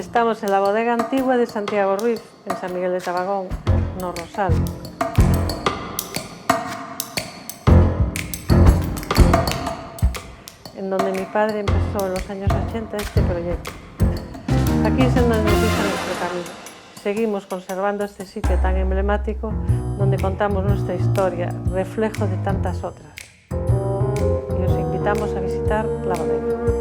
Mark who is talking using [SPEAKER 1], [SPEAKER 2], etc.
[SPEAKER 1] Estamos en la bodega antigua de Santiago Ruiz, en San Miguel de Tabagón, no Rosal. En donde mi padre empezó en los años 80 este proyecto. Aquí es en donde empieza nuestro camino. Seguimos conservando este sitio tan emblemático donde contamos nuestra historia, reflejo de tantas otras. Y os invitamos a visitar la bodega.